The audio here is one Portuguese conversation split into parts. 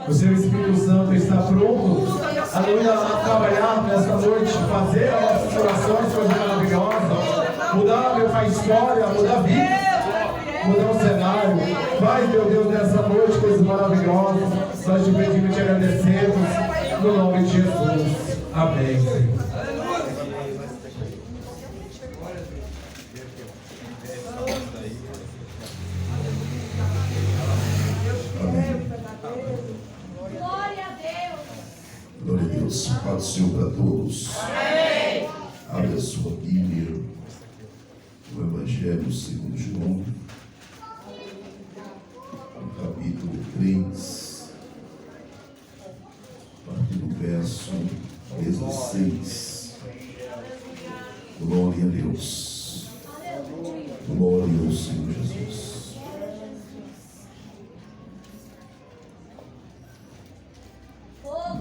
O seu Espírito Santo está pronto, aleluia, a trabalhar nesta noite, fazer as nossas corações, coisa maravilhosa, mudar, meu Pai, a história, mudar a vida, mudar o cenário. Faz, meu Deus, nessa noite coisas maravilosas. Nós te pedimos e te agradecemos, no nome de Jesus. Amém, Senhor. Glória a Deus. Paz do Senhor para todos. Amém. Abre a sua Bíblia, o Evangelho segundo João, no capítulo 3, a partir do verso 16. Glória a Deus. Glória ao Senhor Jesus.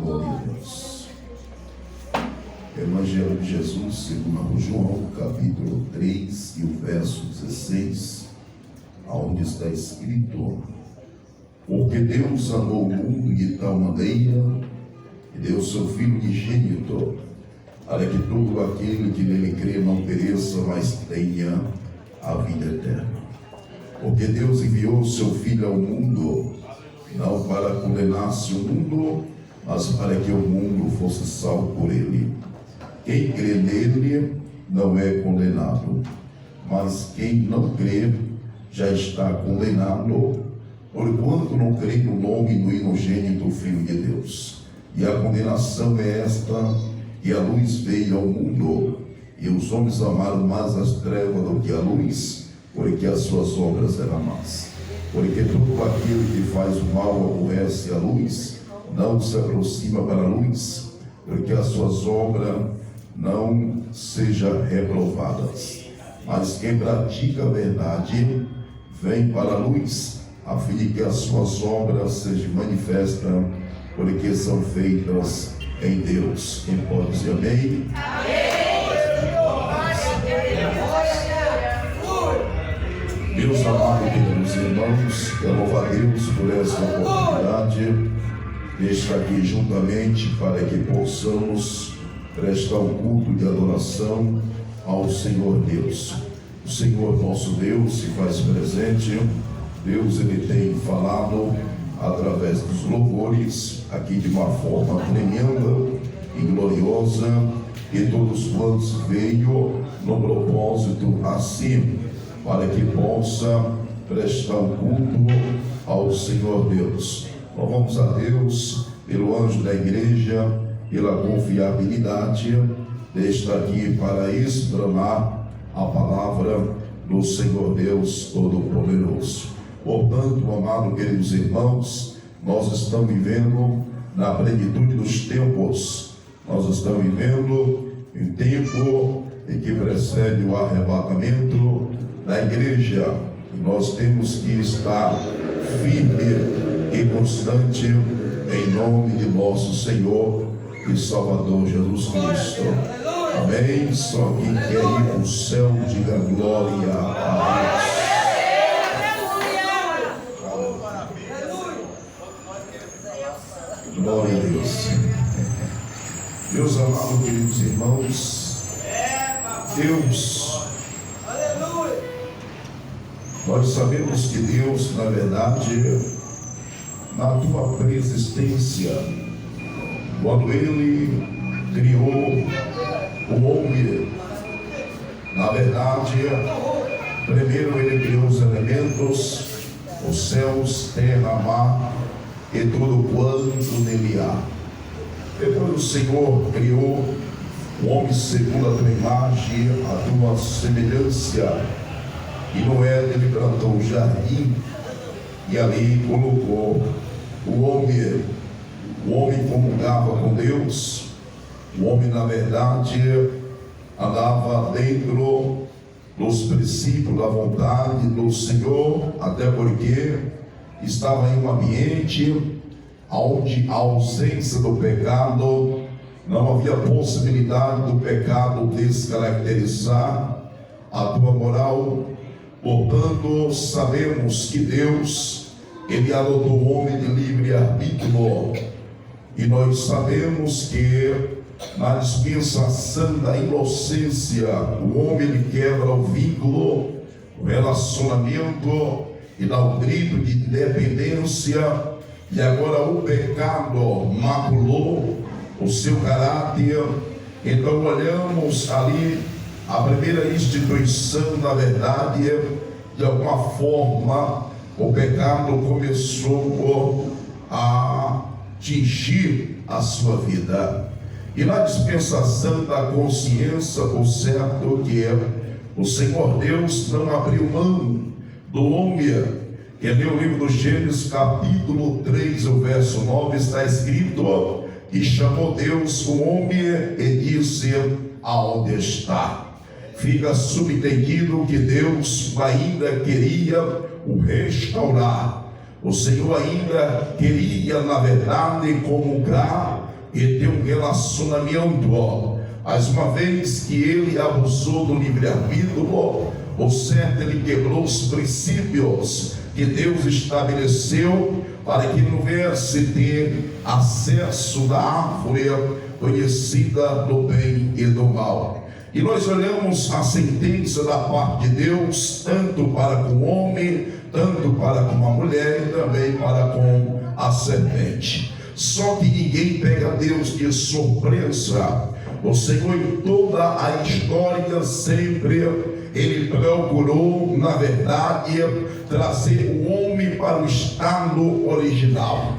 Glória a Deus. Evangelho de Jesus, segundo João, capítulo 3 e o verso 16, onde está escrito: porque Deus amou o mundo de tal maneira que deu seu Filho unigênito, para que todo aquele que nele crê não pereça, mas tenha a vida eterna. Porque Deus enviou seu Filho ao mundo, não para condenar-se o mundo, mas para que o mundo fosse salvo por ele. Quem crê nele não é condenado, mas quem não crê já está condenado, porquanto não crê no nome do unigênito Filho de Deus. E a condenação é esta, que a luz veio ao mundo, e os homens amaram mais as trevas do que a luz, porque as suas obras eram más. Porque todo aquele que faz o mal aborrece a luz, não se aproxima para a luz, porque as suas obras não sejam reprovadas. Mas quem pratica a verdade vem para a luz, a fim de que as suas obras sejam manifestas, porque são feitas em Deus. Quem pode dizer amém? Deus amado, queridos irmãos, eu louvo a Deus por essa oportunidade de estar aqui juntamente para que possamos prestar um culto de adoração ao Senhor Deus. O Senhor nosso Deus se faz presente. Deus, ele tem falado através dos louvores aqui de uma forma tremenda e gloriosa, e todos quantos veio no propósito assim, para que possa prestar um culto ao Senhor Deus. Louvamos a Deus pelo anjo da igreja, pela confiabilidade de estar aqui para explanar a palavra do Senhor Deus Todo-Poderoso. Portanto, amado, queridos irmãos, nós estamos vivendo na plenitude dos tempos. Nós estamos vivendo em tempo em que precede o arrebatamento da igreja. E nós temos que estar firme e constante em nome de nosso Senhor e Salvador Jesus Cristo. Amém. Só quem quer ir para o céu, diga glória a Deus. Glória a Deus. Meus amados, queridos irmãos, Deus, nós sabemos que Deus, na verdade, na tua preexistência, quando Ele criou o homem, na verdade, primeiro Ele criou os elementos, os céus, terra, mar e tudo quanto nele há. Depois o Senhor criou o homem segundo a tua imagem, a tua semelhança, e Noé, ele plantou um jardim e ali colocou o homem. O homem comungava com Deus. O homem, na verdade, andava dentro dos princípios da vontade do Senhor, até porque estava em um ambiente onde a ausência do pecado, não havia possibilidade do pecado descaracterizar a tua moral. Portanto, sabemos que Deus, Ele adotou o homem de livre-arbítrio. E nós sabemos que na dispensação da inocência, o homem ele quebra o vínculo, o relacionamento, e dá o grito de independência. E agora o pecado maculou o seu caráter. Então olhamos ali a primeira instituição da verdade. De alguma forma o pecado começou a atingir a sua vida. E na dispensação da consciência, o certo que o Senhor Deus não abriu mão do homem. Que no livro do Gênesis, capítulo 3, o verso 9, está escrito: e chamou Deus o homem e disse: aonde está? Fica subentendido que Deus ainda queria o restaurar. O Senhor ainda queria, na verdade, comungar e ter um relacionamento. Mas uma vez que ele abusou do livre-arbítrio, o certo, ele quebrou os princípios que Deus estabeleceu para que não viesse ter acesso da árvore conhecida do bem e do mal. E nós olhamos a sentença da parte de Deus, tanto para com o homem, tanto para com a mulher e também para com a serpente. Só que ninguém pega Deus de surpresa. O Senhor, em toda a história, sempre ele procurou, na verdade, trazer o homem para o estado original,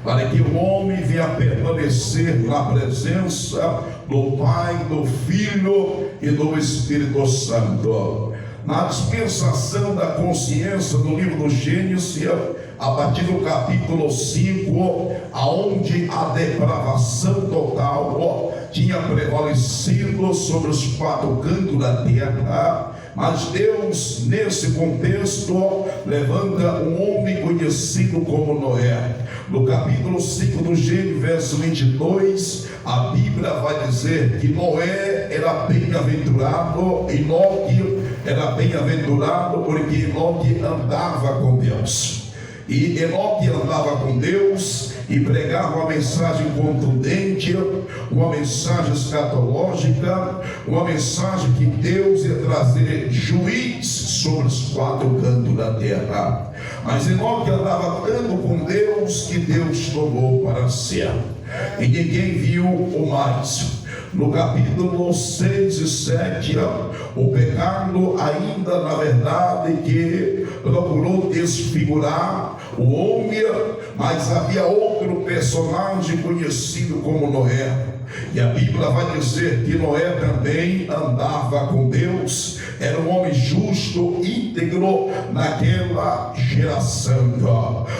para que o homem venha permanecer na presença do Pai, do Filho e do Espírito Santo. Na dispensação da consciência, no livro do Gênesis, a partir do capítulo 5, aonde a depravação total tinha prevalecido sobre os quatro cantos da terra, mas Deus, nesse contexto, levanta um homem conhecido como Noé. No capítulo 5 do Gênesis, verso 22, a Bíblia vai dizer que Noé era bem-aventurado, Enoque era bem-aventurado, porque Enoque andava com Deus. E Enoque andava com Deus e pregava uma mensagem contundente, uma mensagem escatológica, uma mensagem que Deus ia trazer juiz sobre os quatro cantos da terra. Mas Enoque andava tanto com Deus que Deus tomou para si, e ninguém viu o mais. No capítulo 6 e 7, o pecado ainda, na verdade, que procurou desfigurar o homem, mas havia outro personagem conhecido como Noé. E a Bíblia vai dizer que Noé também andava com Deus, era um homem justo, íntegro naquela geração.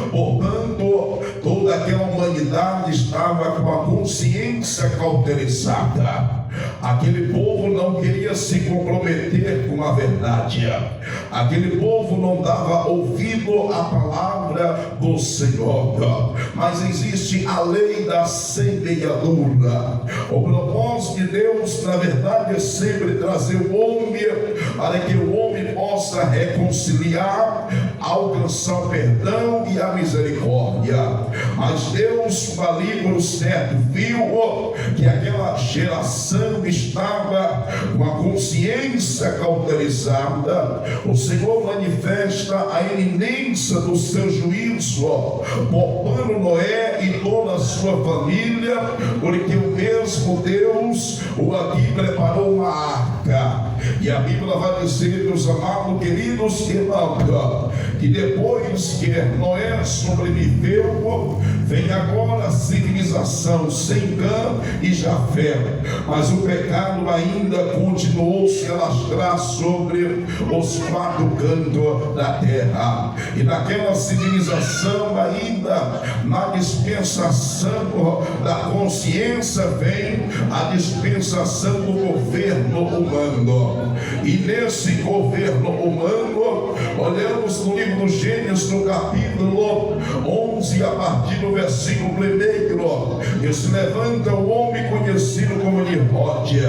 Portanto, toda aquela humanidade estava com a consciência cauterizada. Aquele povo não queria se comprometer com a verdade. Aquele povo não dava ouvido à palavra do Senhor. Mas existe a lei da semeadura. O propósito de Deus, na verdade, é sempre trazer o homem para que o homem possa reconciliar, alcançar o perdão e a misericórdia. Mas Deus, ali por certo, viu que aquela geração estava com a consciência cauterizada. O Senhor manifesta a iminência do seu juízo, poupando Noé e toda a sua família, porque o mesmo Deus o aqui preparou uma arca. E a Bíblia vai dizer, meus amados, queridos irmãos, que depois que Noé sobreviveu, vem agora a civilização sem Cã e Jafé, mas o pecado ainda continuou se alastrar sobre os quatro cantos da terra. E naquela civilização ainda, na dispensação da consciência, vem a dispensação do governo humano. E nesse governo humano, olhamos no livro do Gênesis, no capítulo 11, a partir do versículo 1, e se levanta o homem conhecido como Nirode.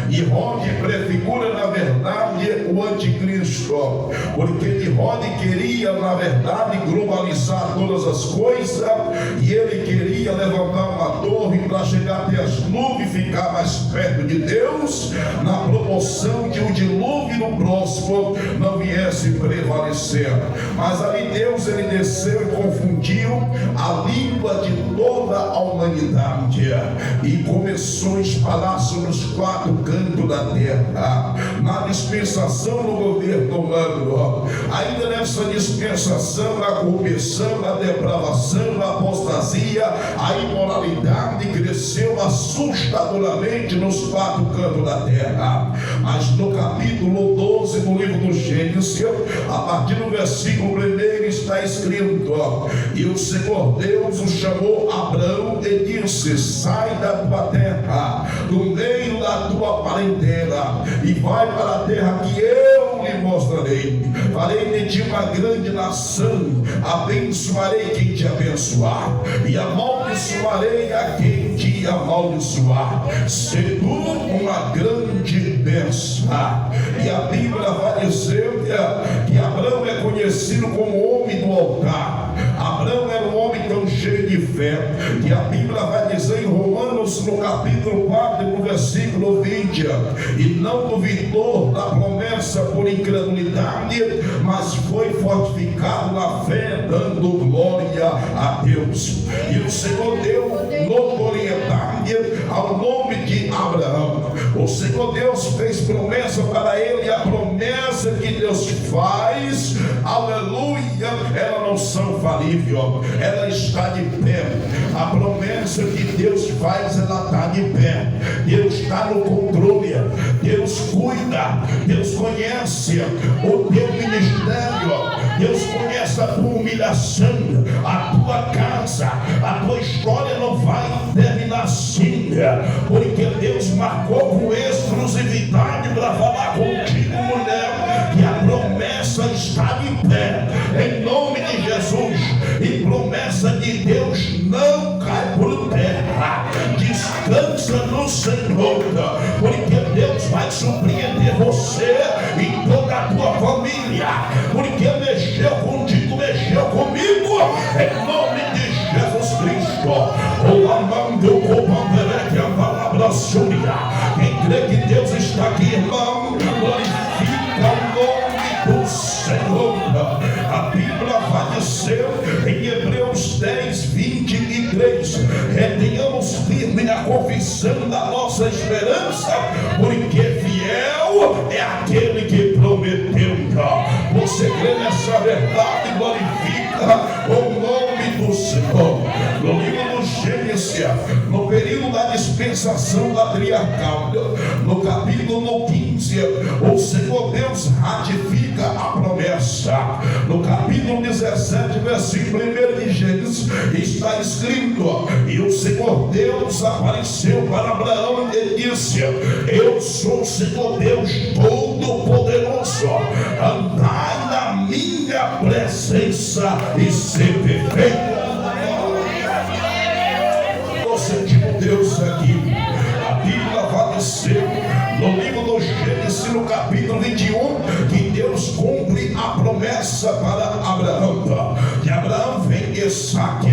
Nirode prefigura, na verdade, o anticristo, porque Nirode queria, na verdade, globalizar todas as coisas, e ele queria levantar uma torre para chegar até as nuvens e ficar mais perto de Deus, na proporção que o dilúvio no próximo não viesse prevalecer. Mas ali Deus, ele desceu e confundiu a língua de toda a humanidade e começou a espalhar sobre os 4 cantos da terra, na dispensação do governo humano. Ainda nessa dispensação, a corrupção, a depravação, a apostasia, a imoralidade cresceu assustadoramente nos 4 cantos da terra. Mas no capítulo 12 do livro do Gênesis, a partir do versículo 1, está escrito: e o Senhor Deus o chamou Abrão e disse: sai da tua terra, do meio da tua parentela, e vai para a terra que eu lhe mostrarei. Farei de ti uma grande nação, abençoarei quem te abençoar, e amaldiçoarei a quem te amaldiçoar. Se tu uma grande bênção. E a Bíblia vai dizer que Abrão é conhecido como homem do altar. Abrão era um homem tão cheio de fé, que a Bíblia vai dizer em Romanos, no capítulo 4, no versículo 20, e não duvidou da promessa por incredulidade, mas foi fortificado na fé, dando glória a Deus. E o Senhor deu notoriedade ao nome de Abraão. O Senhor Deus fez promessa para ele, e a promessa que Deus faz, aleluia, ela não são falível, ela está de pé. A promessa que Deus faz, ela está de pé. Deus está no controle, Deus cuida, Deus conhece o teu ministério, Deus conhece a tua humilhação, a tua casa, a tua história não vai terminar assim, porque Deus marcou com exclusividade para falar contigo, mulher, que a promessa está de pé, em nome de Jesus. E promessa de Deus não cai por terra. Descansa no Senhor, porque Deus vai surpreender você e toda a tua família, porque mexeu contigo, mexeu comigo, em nome de Jesus Cristo. O amando compandeirete a palavra súbia. Quem crê que Deus está aqui, irmão, glorifica o nome do Senhor. A Bíblia vai dizer em Hebreus 10, 23: retenhamos firme na confissão da nossa esperança, porque fiel é aquele que prometeu. Você crê nessa verdade? Glorifica o nome do Senhor. No livro do Gênesis, no período da dispensação patriarcal, no capítulo 15, o Senhor Deus ratifica a promessa. No capítulo 17, versículo 1 de Gênesis, está escrito: e o Senhor Deus apareceu para Abraão e disse: eu sou o Senhor Deus Todo-Poderoso, andai na minha presença e ser perfeito. Sentimos Deus aqui. A Bíblia vai dizer no livro do Gênesis, no capítulo 21, que Deus cumpre a promessa para Abraão. De Abraão vem Isaque,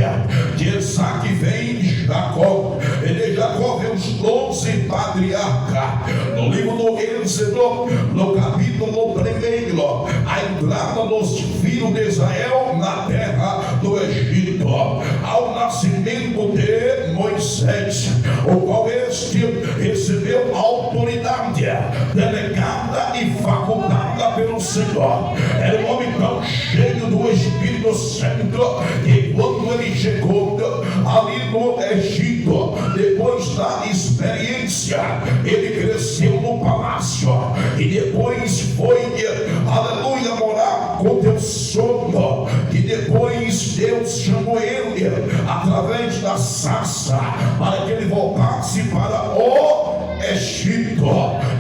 de Isaque vem Jacó, e de Jacó vem os 12 patriarcas. No livro do Êxodo, no capítulo 1, a entrada dos filhos de Israel na terra do Egito, ao nascimento de Moisés, o qual este recebeu autoridade delegada e facultada pelo Senhor. Era um homem tão cheio do Espírito Santo que quando ele chegou ali no Egito, depois da experiência, ele cresceu no palácio e depois foi, aleluia, morar com Deus sono. E depois Deus chamou ele através da sarça para que ele voltasse para o Egito.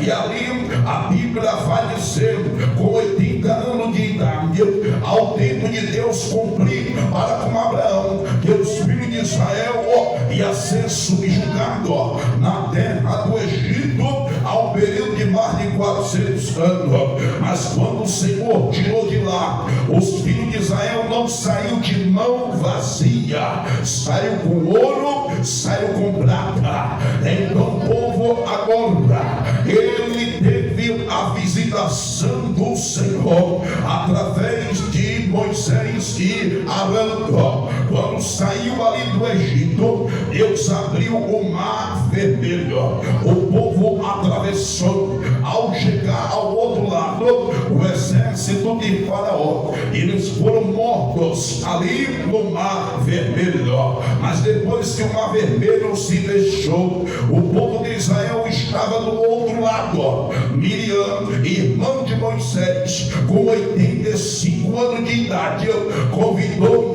E ali a Bíblia vai dizer, com 80 anos de idade, ao tempo de Deus cumprir para com Abraão, que os filhos de Israel ia ser subjugado na terra do Egito ao período de mais de 400 anos. Mas quando o Senhor tirou de lá, os filhos de Israel não saiu de mão vazia, saiu com ouro, saiu com prata. Então o povo agora, ele teve a visitação do Senhor através de Moisés e Arão. Quando saiu ali do Egito, Deus abriu o mar vermelho, o povo atravessou. Ao chegar ao outro lado, o exército de Faraó, eles foram mortos ali no mar vermelho. Mas depois que o mar vermelho se fechou, o povo de Israel estava do outro lado. Miriam, irmã de Moisés, com 85 anos de idade, convidou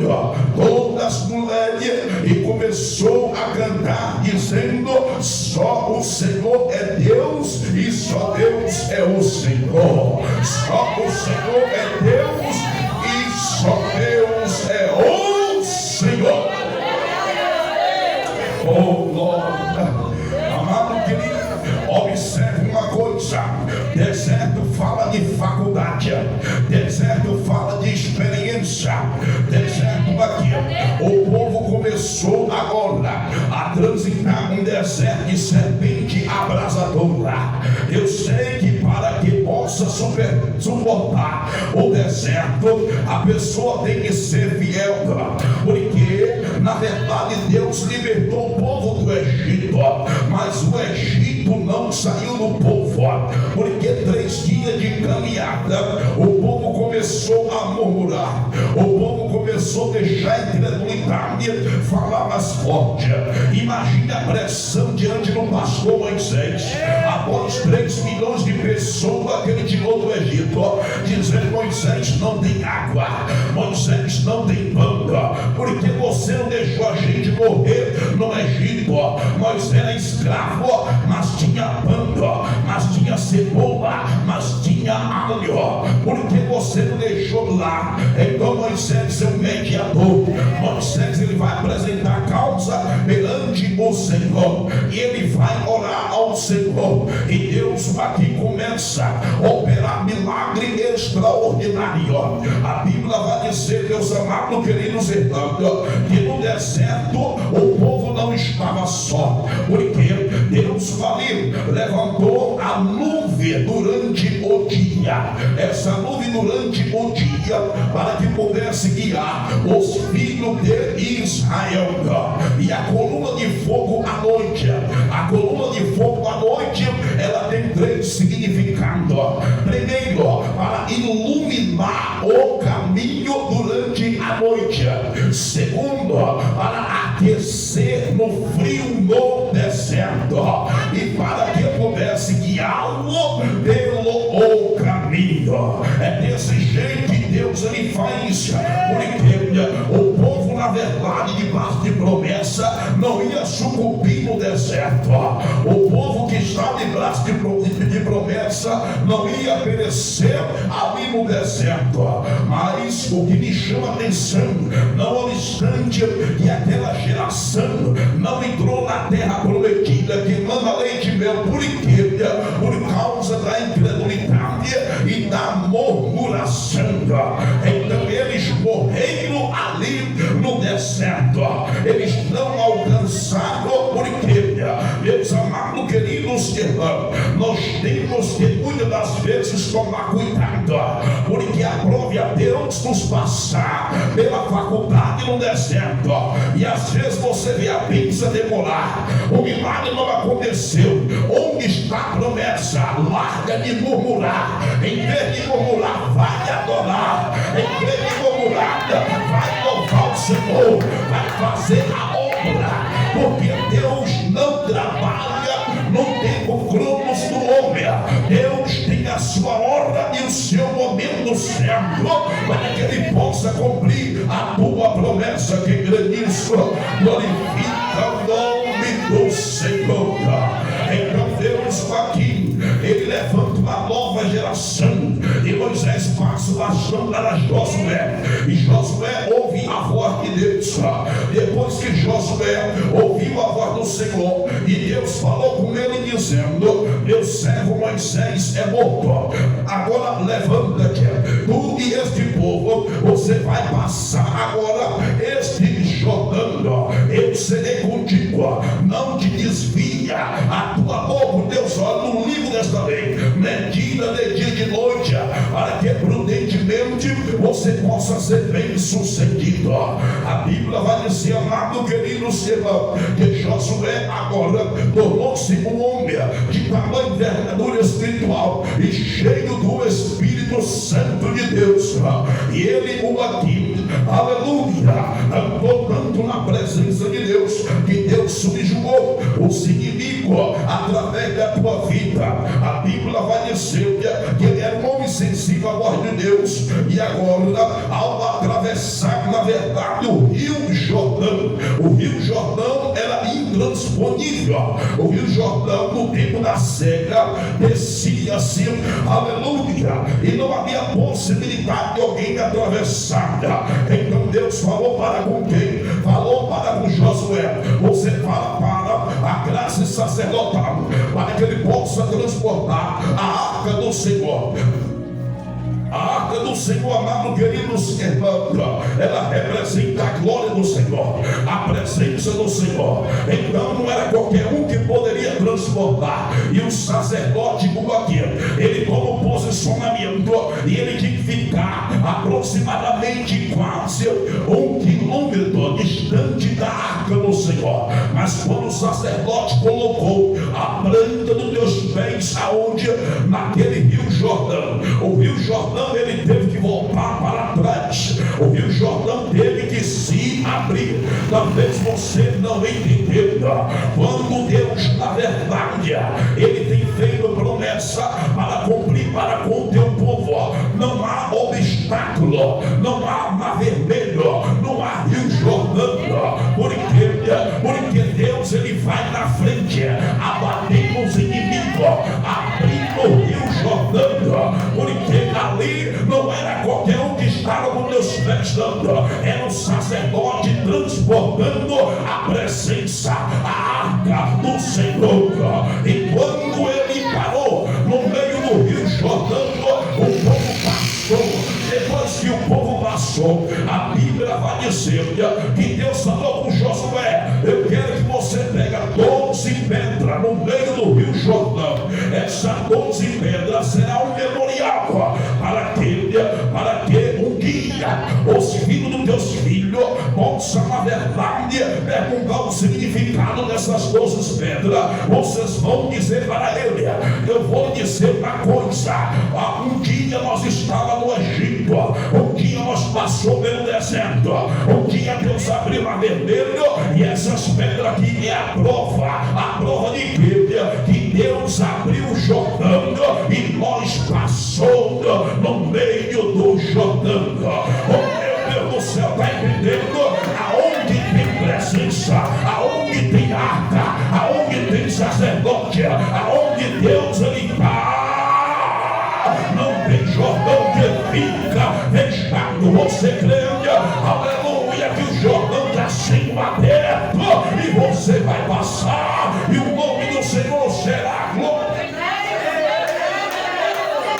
todas as mulheres e começou a cantar, dizendo: só o Senhor é Deus e só Deus é o Senhor. Só o Senhor é Deus e só Deus é o Senhor. Oh glória. Amado querido, observe uma coisa: deserto fala de faculdade, deserto fala de experiência. Deserto aqui, o povo começou agora a transitar um deserto de serpente abrasadora. Eu sei que para que possa suportar o deserto, a pessoa tem que ser fiel, porque na verdade Deus libertou o povo do Egito, mas o Egito não saiu do povo, porque 3 dias de caminhada o povo começou a murmurar, o povo começou a deixar a incredulidade falar mais forte. Imagine a pressão diante do pastor Moisés, após 3 milhões de pessoas que ele tirou do Egito, dizendo: Moisés, não tem água, Moisés, não tem pão, porque você não deixou a gente morrer no Egito. Nós era escravo, mas tinha pão, mas tinha cebola, mas tinha alho, porque você não deixou lá. Então Moisés é o mediador. Moisés, ele vai apresentar a causa perante o Senhor e ele vai orar ao Senhor, e Deus aqui começa a operar milagre extraordinário. A Bíblia vai dizer, meus amados queridos irmãos, que no deserto o povo não estava só, porque Deus levantou a nuvem durante o dia. Essa nuvem durante o dia para que pudesse guiar os filhos de Israel, e a coluna de fogo à noite. A coluna de fogo à noite, ela tem 3 significados. Primeiro, para iluminar o caminho durante a noite. Segundo, para aquecer no frio no deserto, e para que pudesse guiá-lo pelo caminho. É desse jeito que Deus ele faz, porque o povo, na verdade, debaixo de promessa, não ia sucumbir no deserto. O povo que está debaixo de promessa não ia perecer ali no deserto. Mas o que me chama a atenção, não obstante que aquela geração não entrou na terra prometida, que manda leite e mel, por quê? Por causa da incredulidade e da murmuração. Então eles morreram ali no deserto. Eles não alcançaram, porque, meus amados queridos irmãos, nós temos que muitas das vezes tomar cuidado, porque aprove a Deus nos passar pela faculdade no deserto, e às vezes você vê a bênção demorar, o milagre não aconteceu. Onde está a promessa? Larga de murmurar. Em vez de murmurar, vai adorar. Em vez de murmurar, vai louvar o Senhor, vai fazer a obra, porque Deus não trabalha no tempo cronos do homem. Deus tem a sua hora e o seu momento certo para que ele possa cumprir a tua promessa. Que granizo, glorifica o nome do Senhor. Então Deus aqui, ele levanta uma nova geração, e Moisés passa a sombra a Josué, e Josué ouve a voz de Deus. Depois que Josué ouviu a voz do Senhor, e Deus falou com ele dizendo: meu servo Moisés é morto, agora levanta-te, tu e este povo, você vai passar agora este Jordão, eu serei contigo, não te desvia a tua boca. Deus olha no livro desta lei, medida de dia e de noite, para que prudentemente você possa ser bem sucedido. A Bíblia vai dizer, amado querido irmão, que Josué agora tornou-se um homem de tamanha envergadura espiritual e cheio do Espírito Santo de Deus, e ele aqui, aleluia, andou tanto na presença de Deus, que Deus subjugou os inimigos através da tua vida. A Bíblia vai dizer que ele era um homem sensível à voz de Deus, e agora, ao atravessar, na verdade, o Rio Jordão era intransponível. O Rio Jordão, no tempo da seca, descia assim, aleluia, e não havia possibilidade de alguém atravessar. Então Deus falou para com quem? Falou para com Josué: você fala para a classe sacerdotal, para que ele possa transportar a arca do Senhor. A arca do Senhor, amado queridos irmãos, ela representa a glória do Senhor, a presença do Senhor. Então não era qualquer um que poderia transportar. E o sacerdote aqui, ele toma um posicionamento, e ele tinha que ficar aproximadamente quase 1 quilômetro distante da arca do Senhor. Mas quando o sacerdote colocou a planta dos teus pés aonde? Naquele Rio Jordão, o Rio Jordão, ele teve que voltar para trás. O Rio Jordão teve que se abrir. Talvez você não entenda. Quando Deus, na verdade, ele tem feito promessa para cumprir para com o teu povo, não há obstáculo, não há mar vermelho, não há Rio Jordão, porque Deus, ele vai na frente, abatendo os inimigos, abrindo o Rio Jordão, porque ali não era qualquer um que estava com Deus prestando, era o sacerdote transportando a presença, a arca do Senhor. E quando ele parou no meio do Rio Jordão, o povo passou. Depois que o povo passou, a Bíblia vai dizer que Deus falou com Josué: eu quero que você pegue 12 pedras no meio do Rio Jordão. Essas 12 pedras será um memorial para que um dia os filhos dos teus filhos possam, na verdade, perguntar o significado dessas 12 pedras. Vocês vão dizer para ele: eu vou dizer uma coisa, um dia nós estávamos no Egito, um dia nós passamos pelo deserto, um dia Deus abriu o mar vermelho, e essas pedras aqui é a prova de que Deus abriu o Jordão e nós passamos no meio do Jordão. Oh meu Deus do céu, está entendendo? Aonde tem presença, aonde tem arca, aonde tem sacerdote, aonde Deus ele está, não tem Jordão que fica fechado. Você crê, aleluia, que o Jordão está sendo aberto e você vai passar, e o nome do Senhor será glória.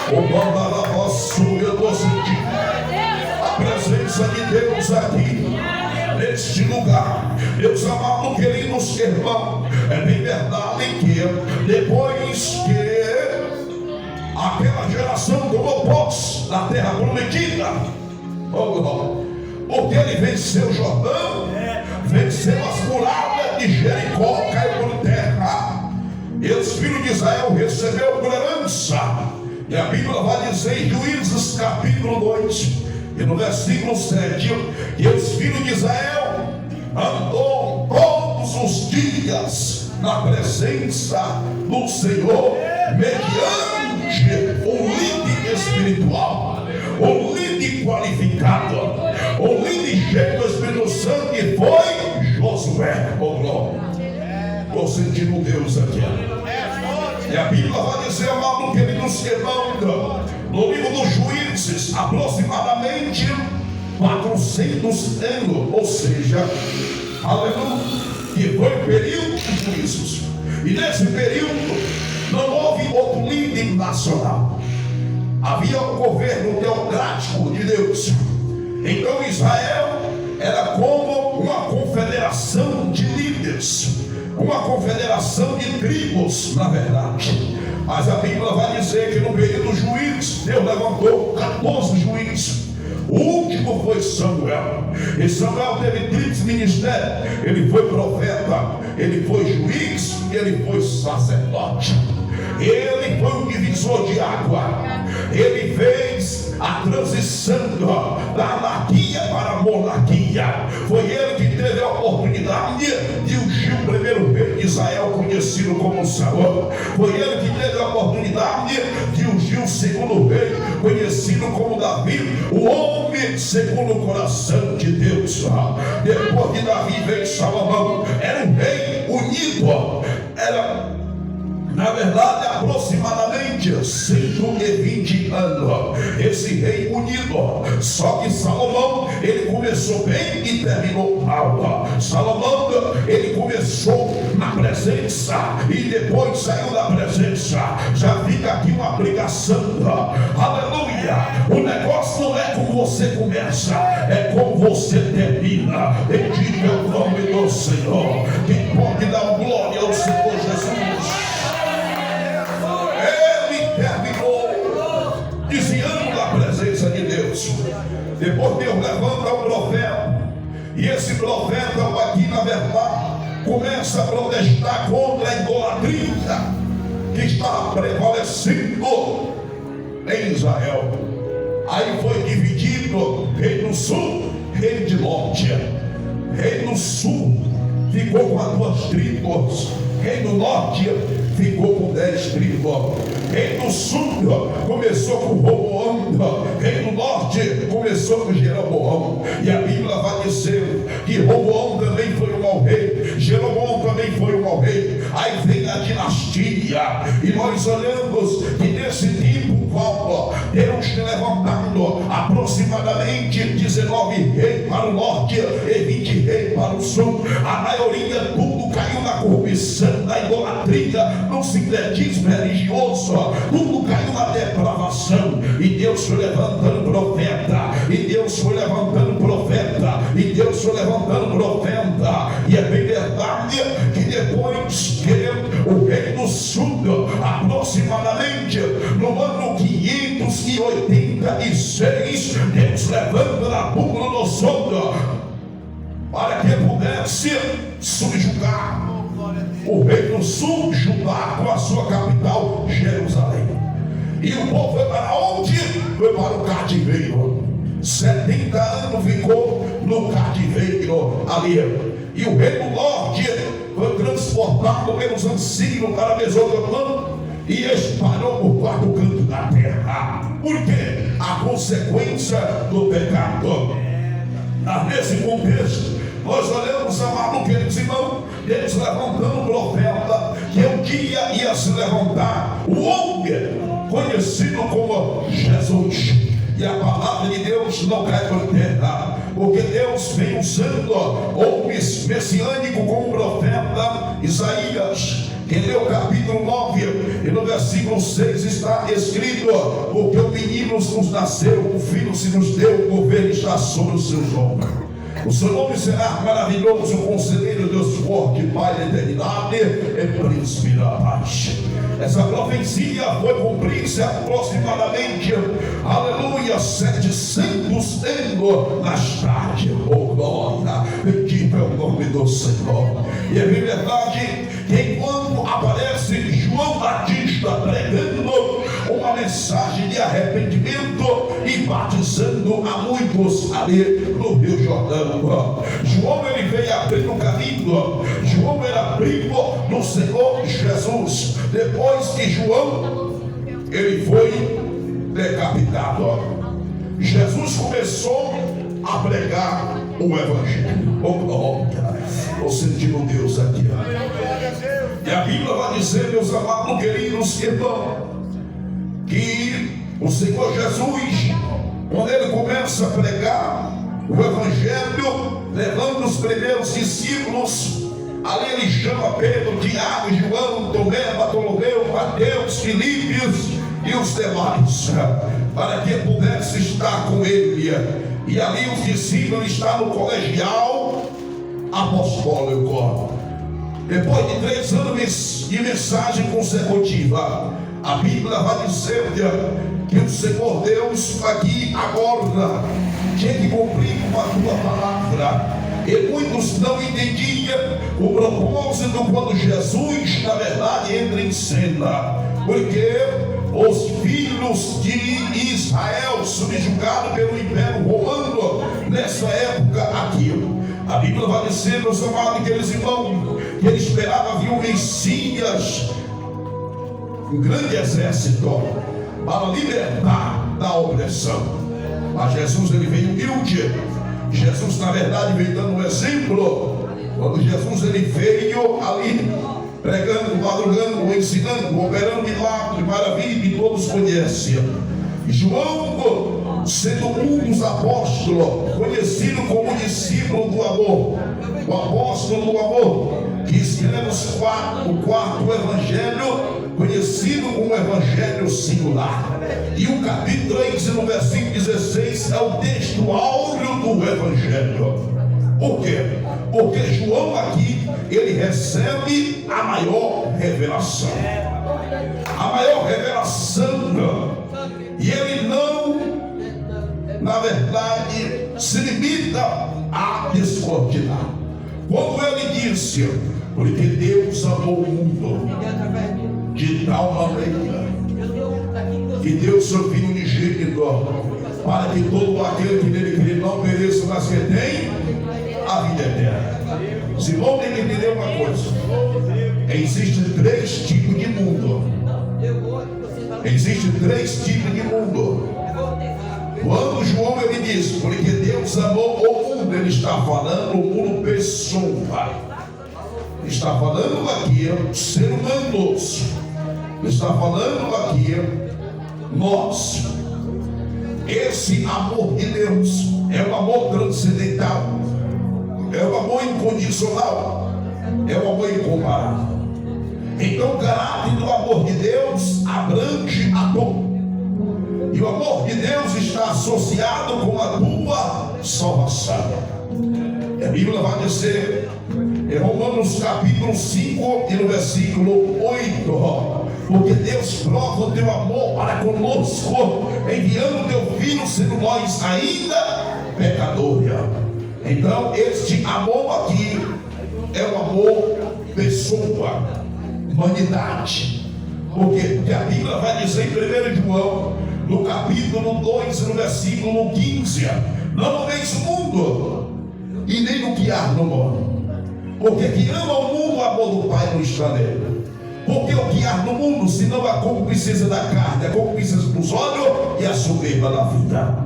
O Babalabosso, eu estou sentindo a presença de Deus aqui neste lugar. Meus amados queridos irmãos, é bem verdade que depois que aquela geração tomou posse da terra prometida, porque ele venceu o Jordão, venceu as muralhas de Jericó, caiu por terra, e os filhos de Israel receberam por herança. E a Bíblia vai dizer em Juízes capítulo 2 e no versículo 7, que os filhos de Israel andou todos os dias na presença do Senhor, mediante um líder espiritual, um líder qualificado, um líder cheio do Espírito Santo, que foi Josué. Oh glória, estou sentindo Deus aqui. E a Bíblia vai dizer, amado, queridos irmãos, no livro dos Juízes, aproximadamente 400 anos, ou seja, aleluia, que foi o período dos juízos. E nesse período não houve outro líder nacional, havia um governo teocrático de Deus. Então Israel era como uma confederação de líderes, uma confederação de tribos, na verdade. Mas a Bíblia vai dizer que no período dos juízes, Deus levantou 14 juízes. O último foi Samuel. E Samuel teve triplo ministério. Ele foi profeta, ele foi juiz e ele foi sacerdote. Ele foi um divisor de água. Ele fez a transição da anarquia para a monarquia. Foi ele que teve a oportunidade de ungir o primeiro rei de Israel, conhecido como Saul. Foi ele que teve a oportunidade de ungir o segundo rei, conhecido como Davi, o homem segundo o coração de Deus. Depois de Davi veio Salomão. Era um rei unido. Era, na verdade, aproximadamente 120 anos. Esse rei unido. Só que Salomão, ele começou bem e terminou mal. Salomão, ele começou na presença e depois saiu da presença. Já fica aqui uma aplicação. Aleluia. O negócio não é como você começa, é como você termina. Bendito é o nome do Senhor. Quem pode dar glória ao Senhor Jesus? Terminou desviando da presença de Deus. Depois Deus levanta um profeta, e esse profeta aqui, na verdade, começa a protestar contra a idolatria que está prevalecendo em Israel. Aí foi dividido: reino sul, reino de norte. Reino sul ficou com as 2 tribos, reino norte ficou com 10 tribos. Reino sul começou com Roboão, reino norte começou com Jeroboão. E a Bíblia vai dizer que Roboão também foi um mau rei, Jeroboão também foi um mau rei. Aí vem a dinastia, e nós olhamos que nesse tempo Deus levantando aproximadamente 19 reis para o norte e 20 reis para o sul. A maioria tudo caiu na corrupção, na idolatria, no sincretismo religioso. Tudo caiu na depravação. E Deus foi levantando profeta, e Deus foi levantando profeta, e Deus foi levantando profeta. E é bem verdade que depois que o rei do sul, aproximadamente no ano 586, Deus levanta Nabucodonosor para que pudesse subjugar o rei do sul, Judá, com a sua capital, Jerusalém. E o povo foi para onde? Foi para o cativeiro. 70 anos ficou no cativeiro ali. E o rei do norte foi transportado pelos anciãos para a Mesopotâmia e espalhou por 4 cantos da terra. Por quê? A consequência do pecado. Nesse contexto, nós olhamos, amado, queridos irmãos, Deus levantando um profeta, que um dia ia se levantar o homem conhecido como Jesus. E a palavra de Deus não cai por terra, porque Deus vem usando homens messiânicos como o profeta Isaías. Quem lê o capítulo 9 e no versículo 6 está escrito: porque o menino nos nasceu, o filho se nos deu, o governo está sobre os seus ombros. O seu nome será maravilhoso, conselheiro, Deus forte, Pai da eternidade e príncipe da paz. Essa profecia foi cumprir-se aproximadamente, aleluia, 700 anos mais tarde. Oh glória, bendito é o nome do Senhor. E é verdade que enquanto aparece João Batista pregando uma mensagem de arrependimento e batizando a muitos ali no Rio Jordão, João, ele veio abrir o caminho. João era primo do Senhor Jesus. Depois que João, ele foi decapitado, Jesus começou a pregar o Evangelho. Oh glória, estou sentindo Deus aqui. E a Bíblia Bíblia vai dizer, meus amados queridos irmãos, que o Senhor Jesus, quando ele começa a pregar o Evangelho, levando os primeiros discípulos, ali ele chama Pedro, Tiago, João, Tomé, Bartolomeu, Mateus, Filipe e os demais, para que pudesse estar com ele. E ali os discípulos estão no colegial apostólico. Depois de 3 anos de mensagem consecutiva, a Bíblia vai dizer que o Senhor Deus aqui agora tinha que cumprir com a tua palavra. E muitos não entendiam o propósito quando Jesus, na verdade, entra em cena. Porque os filhos de Israel, subjugados pelo Império Romano, nessa época aqui, a Bíblia vai dizer, meus amados queridos irmãos, que ele esperava vir o Messias, um grande exército, para libertar da opressão. Mas Jesus, ele veio humilde. Jesus, na verdade, veio dando um exemplo. Quando Jesus, ele veio ali pregando, madrugando, ensinando, operando milagres, maravilha, que todos conhecem. João, sendo um dos apóstolos, conhecido como discípulo do amor, o apóstolo do amor, que escreve o quarto evangelho, conhecido como evangelho singular. E o capítulo 3, no versículo 16, é o texto áureo do evangelho. Por quê? Porque João aqui, ele recebe a maior revelação. A maior revelação. E ele não, na verdade, se limita a descortinar. Quando ele disse, porque Deus amou o mundo de tal maneira que deu seu Filho unigênito, para que todo aquele que nele crê não pereça, mas que tem a vida eterna. Os irmãos têm que entender uma coisa: existem 3 tipos de mundo. Existem 3 tipos de mundo. Quando João ele diz, porque Deus amou o mundo, ele está falando o mundo pessoa. Ele está falando aqui ser humanos. Ele está falando aqui nós. Esse amor de Deus é um amor transcendental, é um amor incondicional, é um amor incomparável. Então o caráter do amor de Deus abrange a todos. E o amor de Deus está associado com a tua salvação. E a Bíblia vai dizer em Romanos capítulo 5 e no versículo 8: porque Deus prova o teu amor para conosco, enviando o teu Filho, sendo nós ainda pecadores. Então este amor aqui é o amor pessoa, humanidade. Porque a Bíblia vai dizer em 1 João, no capítulo 2, no versículo 15: não ameis o mundo, e nem o que há no mundo. Porque quem ama o mundo, o amor do Pai não está nele. Porque o que há no mundo, senão a concupiscência da carne, a concupiscência dos olhos e a soberba da vida,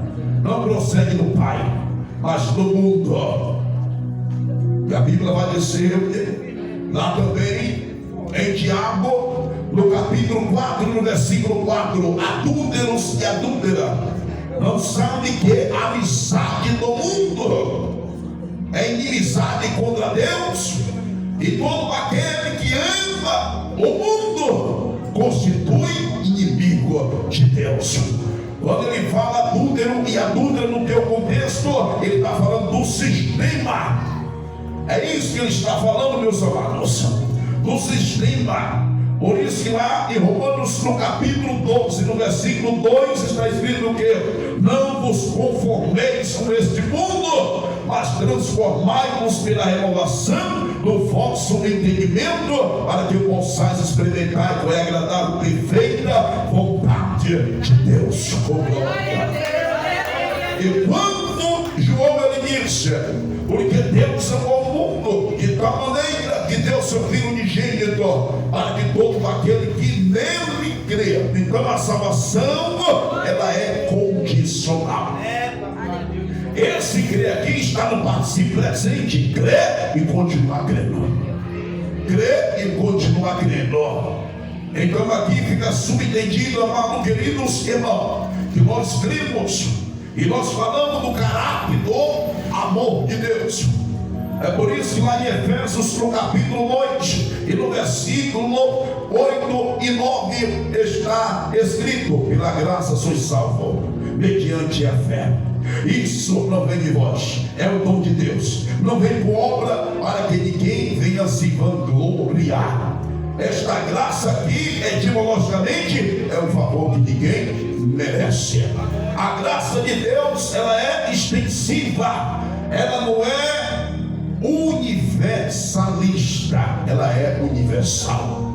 não procede do Pai, mas do mundo. E a Bíblia vai dizer lá também em Tiago, no capítulo 4, no versículo 4: adúlteros e adúlteras não sabem que a amizade do mundo é inimizade contra Deus, e todo aquele que ama o mundo constitui inimigo de Deus. Quando ele fala adúltero e adúltera no teu contexto, ele está falando do sistema. É isso que ele está falando, meus amados, do sistema. Por isso que lá em Romanos, no capítulo 12, no versículo 2, está escrito o quê? Não vos conformeis com este mundo, mas transformai-vos pela renovação do vosso entendimento, para que possais experimentar qual é a agradável e perfeita vontade de Deus. E quando João ele disse, porque Deus amou o mundo de tal maneira que deu seu Filho unigênito, para que todo aquele que nele crê. Então a salvação, ela é condicional. Esse crer aqui está no participio presente, crer e continuar crendo. crê e continua crendo. Então aqui fica subentendido, amado queridos irmãos, que nós cremos e nós falamos do caráter do amor de Deus. É por isso que lá em Efésios, no capítulo 8 e no versículo 8 e 9 está escrito: pela graça sois salvos, mediante a fé. Isso não vem de vós, é o dom de Deus, não vem por obra, para que ninguém venha se vangloriar. Esta graça aqui, etimologicamente, é um favor que ninguém merece. A graça de Deus, ela é extensiva, ela não é universalista, ela é universal.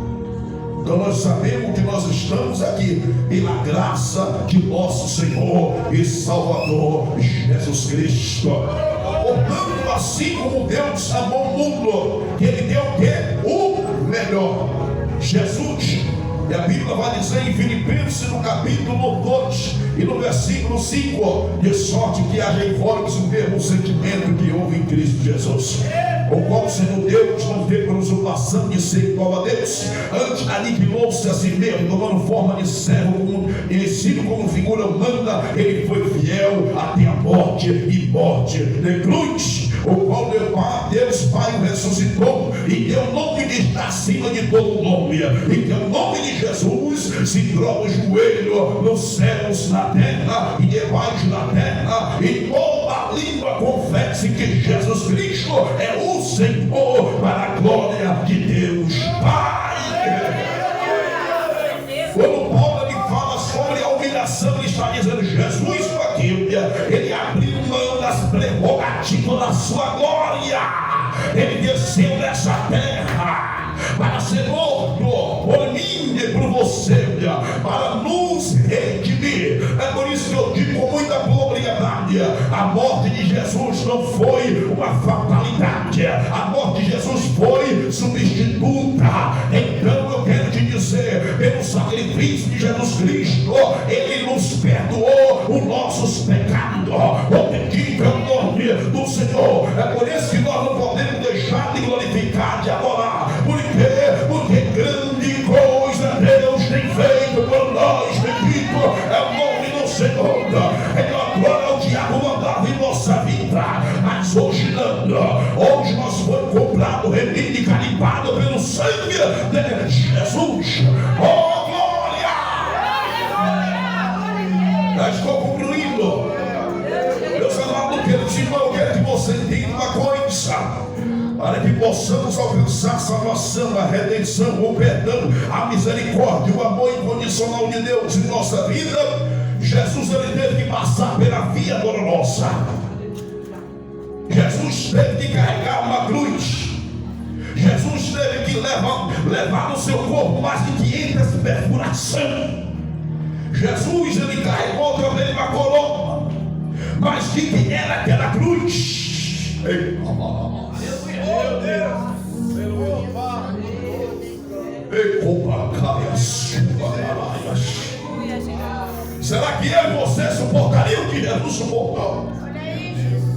Então nós sabemos que nós estamos aqui pela graça de nosso Senhor e Salvador Jesus Cristo. Portanto, assim como Deus amou o mundo, que Ele deu o quê? O melhor, Jesus. E a Bíblia vai dizer em Filipenses, no capítulo 2 e no versículo 5: de sorte que haja em vós o mesmo sentimento que houve em Cristo Jesus, o qual, sendo Deus, não teve usurpação de ser igual a Deus, antes aniquilou-se a si mesmo, tomando forma de servo, ensino como figura humana. Ele foi fiel até a morte, e morte de cruz, o qual Deus Pai o ressuscitou e deu o nome que está acima de todo nome, e que o nome de Jesus se dobra o joelho nos céus, na terra e debaixo da terra, e toda língua confesse que Jesus Cristo é o Senhor, para a glória de Deus Pai. Quando Paulo ele fala sobre a humilhação, ele está dizendo: Jesus aqui, ele abriu mão das prerrogativas da sua glória, ele desceu nessa terra para ser morto por mim e por você, para nos redimir. É por isso que eu digo com muita propriedade: a morte de Jesus não foi uma fatalidade, a morte de Jesus foi substituta. Então eu quero te dizer, pelo sacrifício de Jesus Cristo, Ele nos perdoou os nossos pecados. O bendito é o nome do Senhor. É por isso que nós não podemos deixar de glorificar, de adorar. Por quê? Porque grande coisa Deus tem feito por nós. Bendito é o nome do Senhor. Agora o diabo mandava em nossa vida, mas hoje não. Hoje nós fomos comprados, remido e carimbado pelo sangue de Jesus. Oh, glória! Já estou concluindo. Meus amados, queridos irmãos, eu quero que você entenda uma coisa: para que possamos alcançar a salvação, a redenção, o perdão, a misericórdia, o amor incondicional de Deus em nossa vida, Jesus ele teve que passar pela via dolorosa. Jesus teve que carregar uma cruz. Jesus teve que levar no seu corpo mais de 500 perfurações. Jesus ele carregou também uma coroa. Mas que era aquela cruz? Meu Deus! Será que eu e você suportaria o que Jesus suportou?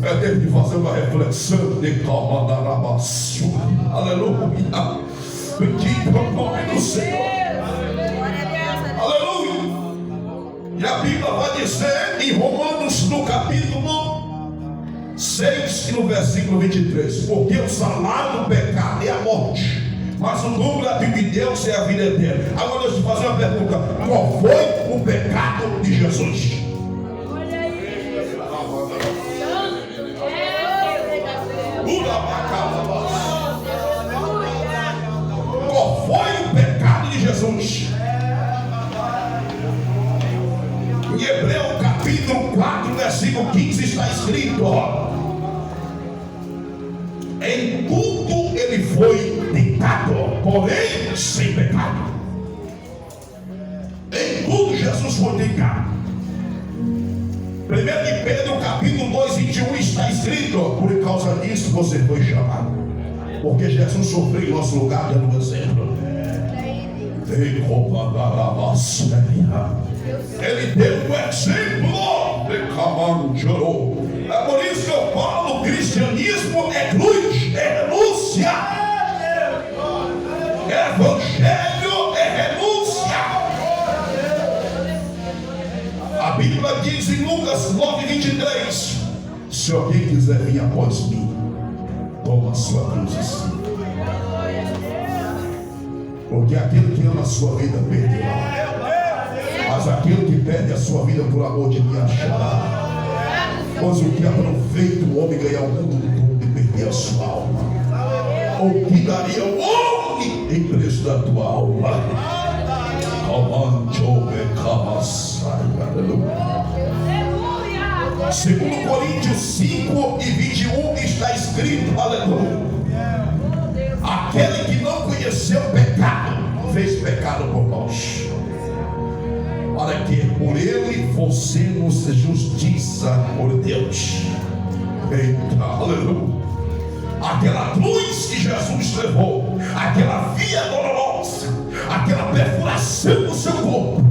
Teve que fazer uma reflexão de calma. Aleluia! Bendito é o nome do Senhor. Aleluia! E a Bíblia vai dizer em Romanos, no capítulo 6 e no versículo 23: porque o salário do pecado é a morte, mas o dom gratuito de Deus é a vida eterna. Agora deixa eu fazer uma pergunta: qual foi o pecado de Jesus? Qual foi o pecado de Jesus? Em Hebreus capítulo 4, versículo 15 está escrito: em tudo ele foi tentado, porém sem pecado. Em tudo Jesus foi tentado. 1 de Pedro capítulo 2, 21 está escrito: por causa disso você foi chamado, porque Jesus sofreu em nosso lugar, dando um exemplo. Ele deu um exemplo. É por isso que eu falo: o cristianismo é cruz, é renúncia. Evangelho é renúncia. A Bíblia diz em Lucas 9:23: se alguém quiser vir após mim, toma a sua cruz e siga. Porque aquele que ama a sua vida perderá, mas aquele que perde a sua vida por amor de mim achará. Pois o que aproveita o homem ganhar o mundo todo e perder a sua alma? Ou que daria o homem em preço da tua alma? Segundo Coríntios 5:21 está escrito, aleluia: aquele que não conheceu o pecado fez pecado por nós, para que por ele fossemos justiça por Deus. Eita, aleluia. Aquela cruz que Jesus levou, aquela via dolorosa, aquela perfuração do seu corpo,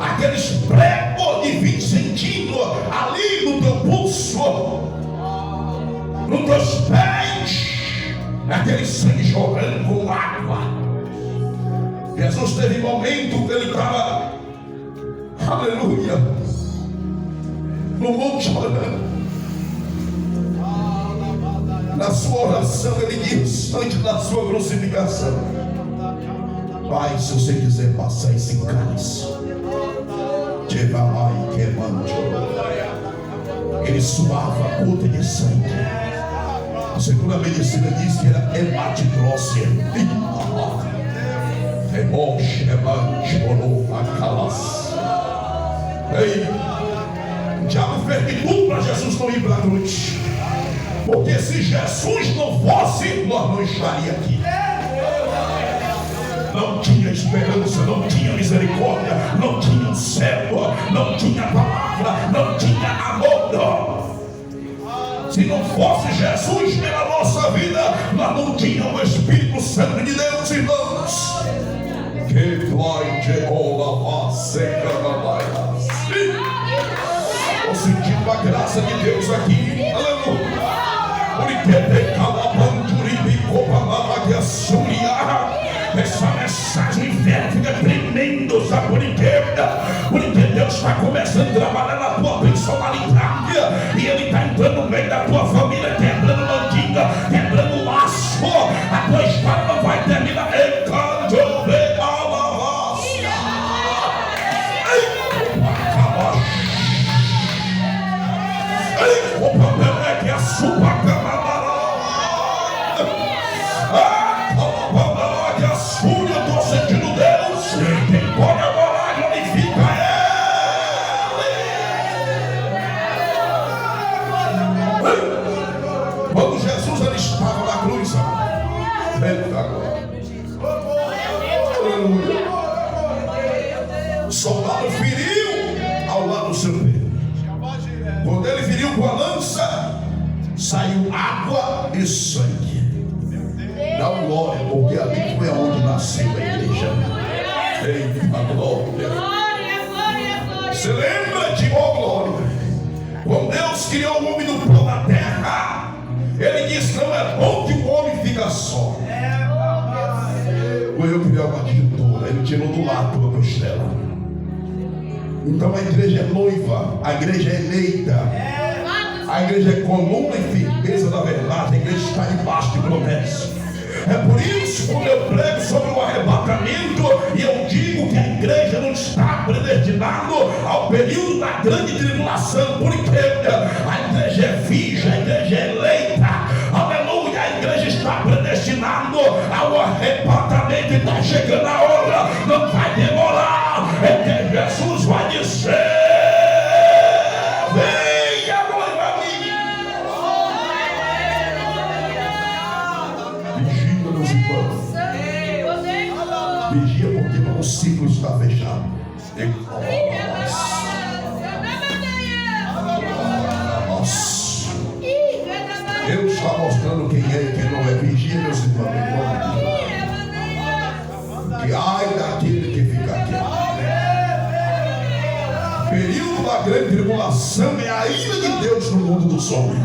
aqueles pregos de 20 centímetros ali no teu pulso, nos teus pés, aquele sangue jorrando com água. Jesus teve momento que ele estava, aleluia, no monte orando. Na sua oração ele diz, antes da sua crucificação: Pai, se você quiser passar esse cálice, ele suava a gota de sangue. Segundo a medicina diz que era hematidrose. O diabo fez de tudo para Jesus não ir para a cruz, porque se Jesus não fosse, nós não estaríamos aqui. Não tinha esperança, não tinha misericórdia, não tinha céu, não tinha palavra, não tinha amor. Se não fosse Jesus pela nossa vida, nós não tínhamos o Espírito Santo de Deus, irmãos. Que vai de ola seca na baia. Estou sentindo a graça de Deus aqui. Aleluia. Essa mensagem inferno fica tremendo, sabe por quê? Porque Deus está começando a trabalhar na tua personalidade, e Ele está entrando no meio da tua família, quebrando mandinga, quebrando laço. A tua história não vai terminar. O problema é que a sua soldado feriu ao lado do seu peito. Quando ele feriu com a lança, saiu água e sangue. Dá glória, porque ali foi onde nasceu a igreja. Eita glória. Você lembra de glória? Quando Deus criou o homem do pó da terra, Ele disse: não é bom que o homem fica só. Quando eu criei uma tintura, Ele tirou do lado da costela. Então a igreja é noiva, a igreja é eleita, a igreja é coluna e firmeza da verdade, a igreja está debaixo de promessa. É por isso que quando eu prego sobre o arrebatamento, e eu digo que a igreja não está predestinada ao período da grande tribulação, porque a igreja é virgem, a igreja é eleita, aleluia, a igreja está predestinada ao arrebatamento, e está chegando a hora, não vai demorar, é que Jesus vai dizer: venha, noiva minha. Vigia, meus irmãos. Vigia, porque o ciclo está fechado. Deus está mostrando quem é e quem não é. Vigia, meus irmãos. Que ai daquele que fica aqui. Período da grande tribulação é a ira de Deus no mundo dos homens,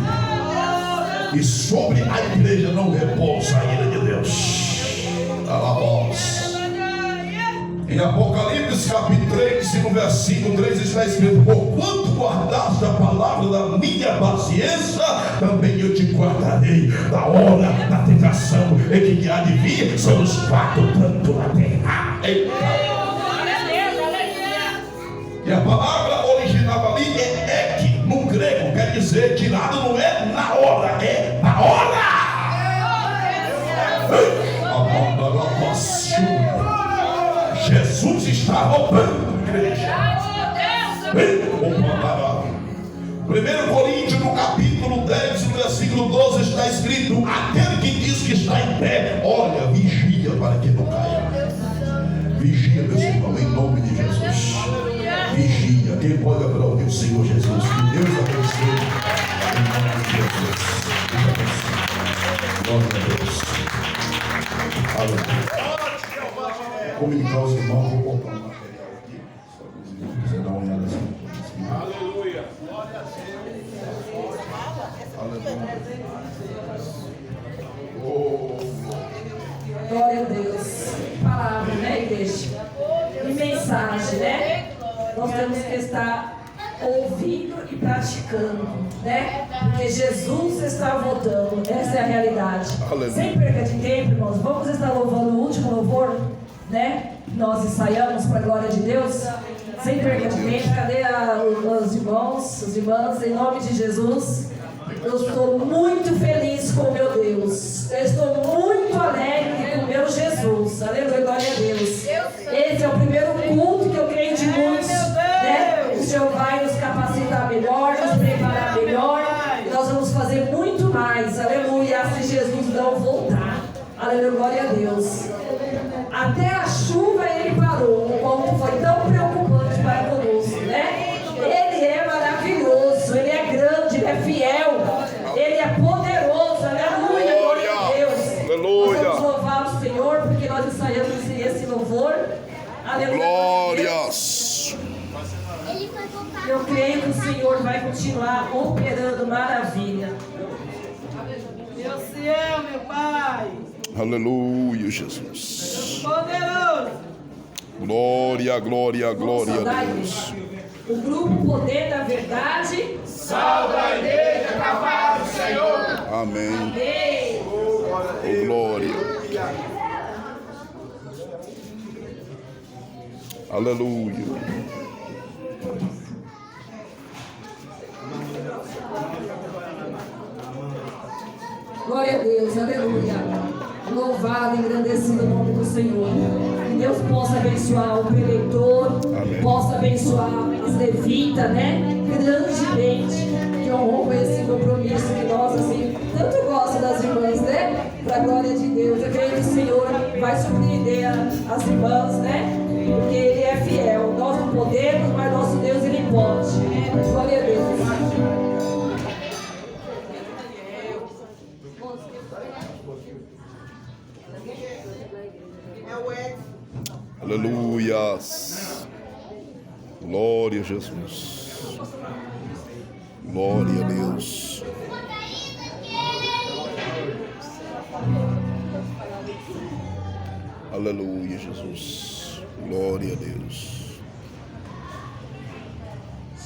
e sobre a igreja não repousa a ira de Deus. Em Apocalipse capítulo 3, no versículo 3 está escrito: porquanto guardaste a palavra da minha paciência, também eu te guardarei da hora da tentação em que há de vir sobre os quatro cantos da terra. E a palavra original ali é ek, no grego, quer dizer tirado, não é na hora, é na hora. Jesus está roubando, igreja. 1 Coríntios, no capítulo 10, no versículo 12, está escrito: aquele que diz que está em pé, olha, vigia para que não caia. Vigia, meus irmãos, em nome de Jesus. Vigia. Quem pode aplaudir o Senhor Jesus? Que Deus abençoe. Em nome de Jesus. Glória a Deus. Aleluia. Comunicar os irmãos, vou botar um material aqui. Só para os irmãos quiserem dar uma olhada assim. Aleluia. Glória a Deus. Aleluia. Glória a Deus. Palavra, né, igreja? E mensagem, né? Nós temos que estar ouvindo e praticando, né? Porque Jesus está voltando. Essa é a realidade. Aleluia. Sem perca de tempo, irmãos, vamos estar louvando o último louvor, né? Nós ensaiamos para a glória de Deus. Sem perca de tempo, cadê os irmãos, as irmãs? Em nome de Jesus, eu estou muito feliz com o meu Deus. Eu estou muito alegre com o meu Jesus. Aleluia, glória a Deus. Esse é o primeiro culto que eu creio de muitos, né? O Senhor vai nos capacitar melhor, nos preparar melhor. E nós vamos fazer muito mais. Aleluia, se Jesus não voltar. Aleluia, glória a Deus. Até a chuva ele parou. O ponto foi tão preocupante para conosco, né? Ele é maravilhoso, ele é grande, ele é fiel, ele é poderoso. Aleluia, glória a Deus. Aleluia. Nós vamos louvar o Senhor porque nós ensaiamos esse louvor. Aleluia. Glórias. Eu creio que o Senhor vai continuar operando maravilha. Deus te ama, meu Pai. Aleluia, Jesus. Poderoso. Glória, glória, glória Vamos a saudar, Deus. igreja. O grupo Poder da Verdade. Salve a igreja, capaz do Senhor. Amém. Amém. Oh, glória. Aleluia. Glória a Deus, aleluia. Louvado e engrandecido o nome do Senhor. Que Deus possa abençoar o preleitor, Amém. possa abençoar os levitas, né? Grandemente, que honrou com esse compromisso que nós, assim, tanto gostamos das irmãs, né? Para a glória de Deus. Eu creio que o Senhor vai surpreender as irmãs, né? Porque Ele é fiel. Nós não podemos, mas nosso Deus, Ele pode. Glória a Deus. Aleluias. Glória a Jesus. Glória a Deus. Aleluia, Jesus. Glória a Deus.